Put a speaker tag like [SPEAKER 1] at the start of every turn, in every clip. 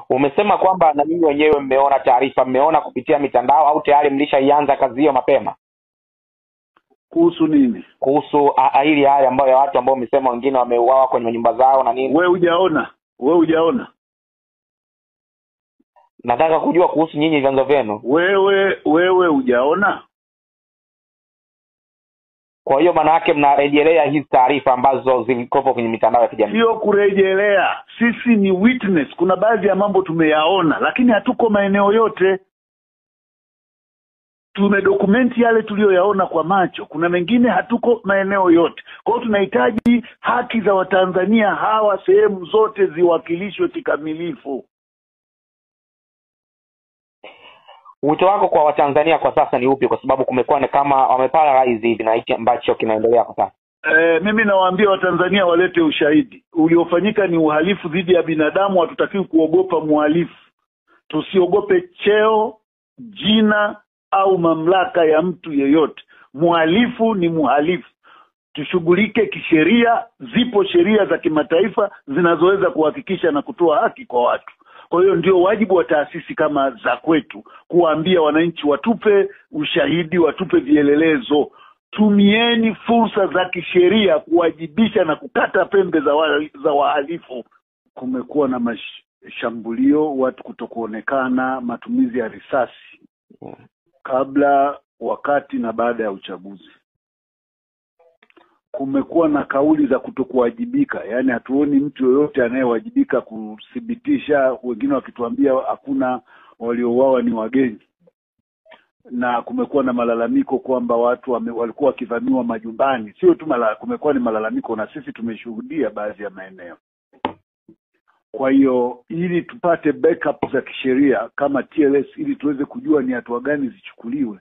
[SPEAKER 1] Umesema kwamba na nyinyi wenyewe mmeona taarifa, mmeona kupitia mitandao au tayari mlishaianza kazi hiyo mapema?
[SPEAKER 2] Kuhusu nini?
[SPEAKER 1] Kuhusu hili hali ambayo ya watu ambao umesema wengine wameuawa kwenye nyumba zao na nini.
[SPEAKER 2] Wewe hujaona?
[SPEAKER 1] Nataka kujua kuhusu nyinyi vyanzo vyenu.
[SPEAKER 2] Wewe hujaona?
[SPEAKER 1] Kwa hiyo maana yake mnarejelea hizi taarifa ambazo zilikopo kwenye mitandao ya kijamii?
[SPEAKER 2] Sio kurejelea. Sisi ni witness. Kuna baadhi ya mambo tumeyaona lakini hatuko maeneo yote. Tumedokumenti yale tuliyoyaona kwa macho. Kuna mengine hatuko maeneo yote. Kwa hiyo tunahitaji haki za Watanzania hawa sehemu zote ziwakilishwe kikamilifu.
[SPEAKER 1] Wito wako kwa Watanzania kwa sasa ni upi, kwa sababu kumekuwa ni kama wameparalyze hivi na hiki ambacho kinaendelea kwa sasa?
[SPEAKER 2] Mimi nawaambia Watanzania walete ushahidi. Uliofanyika ni uhalifu dhidi ya binadamu, hatutakiwi kuogopa muhalifu. Tusiogope cheo, jina au mamlaka ya mtu yeyote. Muhalifu ni muhalifu. Tushughulike kisheria. Zipo sheria za kimataifa zinazoweza kuhakikisha na kutoa haki kwa watu. Kwa hiyo ndio wajibu wa taasisi kama za kwetu kuwaambia wananchi watupe ushahidi, watupe vielelezo. Tumieni fursa za kisheria kuwajibisha na kukata pembe za wahalifu. Kumekuwa na mashambulio, watu kutokuonekana, matumizi ya risasi kabla, wakati na baada ya uchaguzi. Kumekuwa na kauli za kutokuwajibika, yani hatuoni mtu yoyote anayewajibika kuthibitisha, wengine wakituambia hakuna waliouawa ni wageni. Na kumekuwa na malalamiko kwamba watu walikuwa wakivamiwa majumbani. Sio tu kumekuwa ni malalamiko, na sisi tumeshuhudia baadhi ya maeneo. Kwa hiyo ili tupate backup za kisheria kama TLS, ili tuweze kujua ni hatua gani zichukuliwe,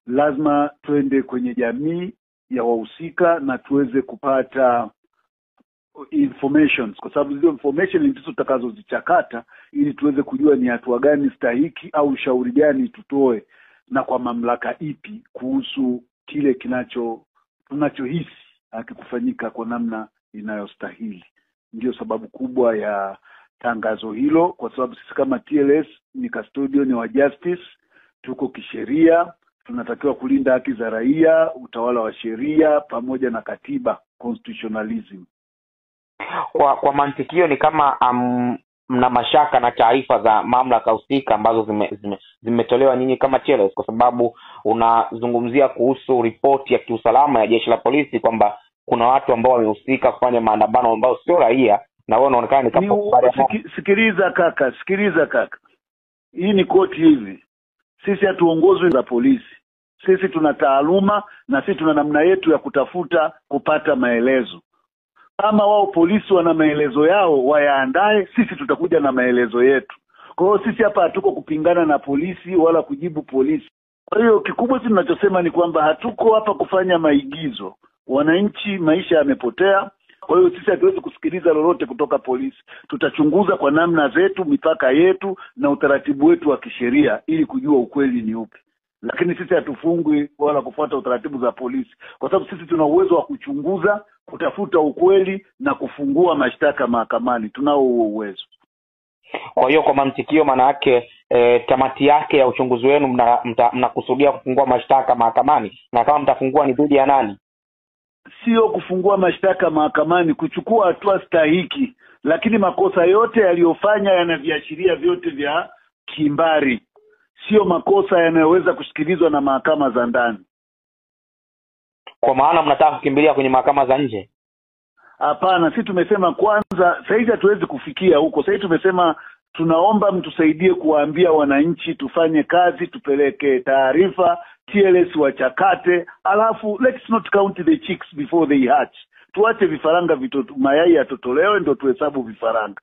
[SPEAKER 2] lazima twende kwenye jamii ya wahusika na tuweze kupata informations, kwa sababu hizo information ndizo tutakazozichakata ili tuweze kujua ni hatua gani stahiki au ushauri gani tutoe na kwa mamlaka ipi kuhusu kile tunachohisi hakikufanyika kwa namna inayostahili. Ndio sababu kubwa ya tangazo hilo, kwa sababu sisi kama TLS ni custodian wa justice, tuko kisheria, tunatakiwa kulinda haki za raia, utawala wa sheria pamoja na katiba, constitutionalism.
[SPEAKER 1] Kwa mantikio ni kama mna mashaka na taarifa za mamlaka husika ambazo zimetolewa nyinyi kama TLS, kwa sababu unazungumzia kuhusu ripoti ya kiusalama ya jeshi la polisi kwamba kuna watu ambao wamehusika kufanya maandamano ambao sio raia, na wao wanaonekana ni kama
[SPEAKER 2] Sikiliza kaka. Hii ni koti hivi. Sisi hatuongozwi na polisi. Sisi tuna taaluma na sisi tuna namna yetu ya kupata maelezo. Kama wao polisi wana maelezo yao wayaandae, sisi tutakuja na maelezo yetu. Kwa hiyo sisi hapa hatuko kupingana na polisi wala kujibu polisi. Kwa hiyo kikubwa sisi tunachosema ni kwamba hatuko hapa kufanya maigizo. Wananchi maisha yamepotea. Kwa hiyo sisi hatuwezi kusikiliza lolote kutoka polisi. Tutachunguza kwa namna zetu, mipaka yetu na utaratibu wetu wa kisheria ili kujua ukweli ni upi. Lakini sisi hatufungwi wala kufuata utaratibu za polisi, kwa sababu sisi tuna uwezo wa kuchunguza, kutafuta ukweli na kufungua mashtaka mahakamani. Tunao huo uwezo.
[SPEAKER 1] Kwa hiyo kwa mantikio maana yake tamati yake ya uchunguzi wenu mnakusudia kufungua mashtaka mahakamani, na kama mtafungua ni dhidi ya nani?
[SPEAKER 2] Sio kufungua mashtaka mahakamani, kuchukua hatua stahiki, lakini makosa yote yaliyofanya yana viashiria vyote vya kimbari. Sio makosa yanayoweza kusikilizwa na mahakama za ndani.
[SPEAKER 1] Kwa maana mnataka kukimbilia kwenye mahakama za nje?
[SPEAKER 2] Hapana, sisi tumesema kwanza, sasa hivi hatuwezi kufikia huko. Sasa hivi tumesema tunaomba mtusaidie kuwaambia wananchi tufanye kazi, tupeleke taarifa, TLS wachakate, alafu let's not count the chicks before they hatch. Tuache vifaranga mayai yatotolewe ndio tuhesabu vifaranga.